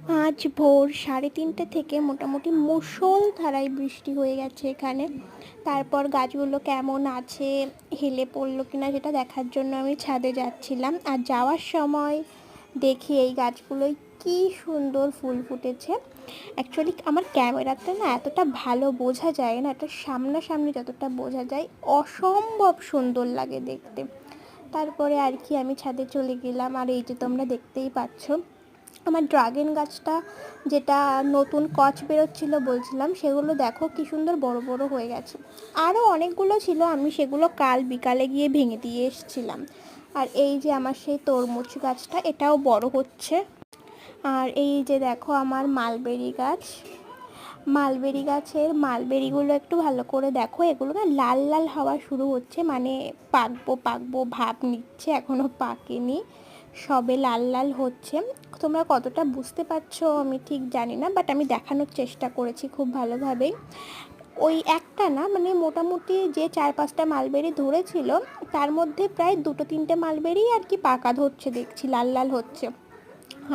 আজ ভোর 3:30 থেকে মোটামুটি মুষলধারায় বৃষ্টি হয়ে গেছে এখানে। তারপর গাছগুলো কেমন আছে, হেলে পড়লো কিনা সেটা দেখার জন্য আমি ছাদে যাচ্ছিলাম। আর যাওয়ার সময় দেখি এই গাছগুলোয় কি সুন্দর ফুল ফুটেছে। অ্যাকচুয়ালি আমার ক্যামেরাতে না এতটা ভালো বোঝা যায় না, এটা সামনাসামনি যতটা বোঝা যায় অসম্ভব সুন্দর লাগে দেখতে। তারপরে আর কি আমি ছাদে চলে গেলাম। আর এই যে তোমরা দেখতেই পাচ্ছ আমার ড্রাগন গাছটা, যেটা নতুন কচ বেরোচ্ছিল বলছিলাম, সেগুলো দেখো কি সুন্দর বড় বড় হয়ে গেছে। আরও অনেকগুলো ছিল, আমি সেগুলো কাল বিকালে গিয়ে ভেঙে দিয়ে এসেছিলাম। আর এই যে আমার সেই তরমুজ গাছটা, এটাও বড় হচ্ছে। আর এই যে দেখো আমার মালবেরি গাছ, মালবেরি গাছের মালবেরিগুলো একটু ভালো করে দেখো, এগুলো না লাল লাল হওয়া শুরু হচ্ছে, মানে পাকবো পাকবো ভাব নিচ্ছে, এখনও পাকেনি, সবে লাল লাল হচ্ছে। তোমরা কতটা বুঝতে পারছো আমি ঠিক জানি না, বাট আমি দেখানোর চেষ্টা করেছি খুব ভালোভাবেই। ওই একটা না, মানে মোটামুটি যে 4-5টা মালবেরি ধরেছিল তার মধ্যে প্রায় 2-3টে মালবেরি আর কি পাকা ধরছে, দেখছি লাল লাল হচ্ছে।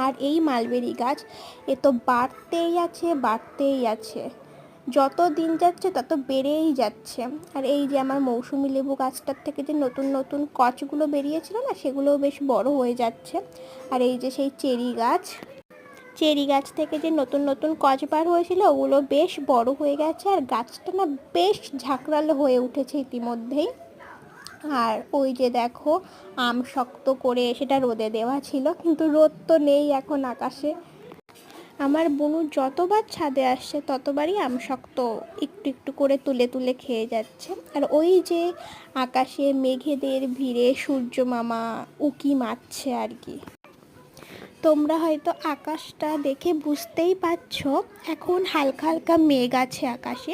আর এই মালবেরি গাছ এ তো বাড়তেই আছে বাড়তেই আছে, যত দিন যাচ্ছে তত বেড়েই যাচ্ছে। আর এই যে আমার মৌসুমি লেবু গাছটার থেকে যে নতুন নতুন কচগুলো বেরিয়েছিল না, সেগুলোও বেশ বড় হয়ে যাচ্ছে। আর এই যে সেই চেরি গাছ, চেরি গাছ থেকে যে নতুন নতুন কচ বার হয়েছিল ওগুলো বেশ বড় হয়ে গেছে। আর গাছটা না বেশ ঝাঁকড়ালো হয়ে উঠেছে ইতিমধ্যেই। আর ওই যে দেখো আম শক্ত করে সেটা রোদে দেওয়া ছিল, কিন্তু রোদ তো নেই এখন আকাশে। আমার বুনু যতবার ছাদে আসছে ততবারই আমশক্ত একটু একটু করে তুলে তুলে খেয়ে যাচ্ছে। আর ওই যে আকাশে মেঘেদের ভিড়ে সূর্য মামা উকি মারছে আর কি। তোমরা হয়তো আকাশটা দেখে বুঝতেই পারছো এখন হালকা হালকা মেঘ আছে আকাশে।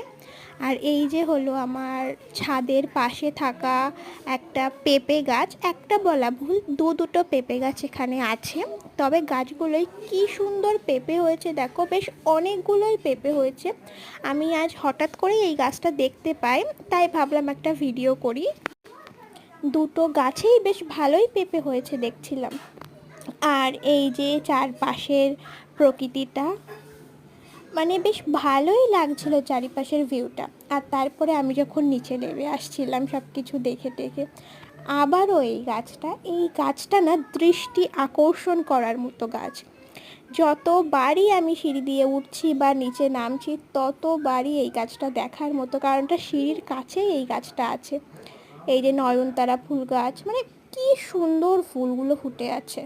আর এই যে হলো আমার ছাদের পাশে থাকা একটা পেঁপে গাছ, একটা বলা ভুল, দুটো পেঁপে গাছ এখানে আছে। তবে গাছগুলোই কি সুন্দর পেঁপে হয়েছে দেখো, বেশ অনেকগুলোই পেঁপে হয়েছে। আমি আজ হঠাৎ করেই এই গাছটা দেখতে পাই, তাই ভাবলাম একটা ভিডিও করি। দুটো গাছেই বেশ ভালোই পেঁপে হয়েছে দেখছিলাম। আর এই যে চারপাশের প্রকৃতিটা, মানে বেশ ভালোই লাগছিল চারিপাশের ভিউটা। আর তারপরে আমি যখন নিচে নেমে আসছিলাম সব কিছু দেখে টেখে, আবারও এই গাছটা না দৃষ্টি আকর্ষণ করার মতো গাছ। যতবারই আমি সিঁড়ি দিয়ে উঠছি বা নিচে নামছি ততবারই এই গাছটা দেখার মতো, কারণটা সিঁড়ির কাছেই এই গাছটা আছে। এই যে নয়নতারা ফুল গাছ, মানে কি সুন্দর ফুলগুলো ফুটে আছে।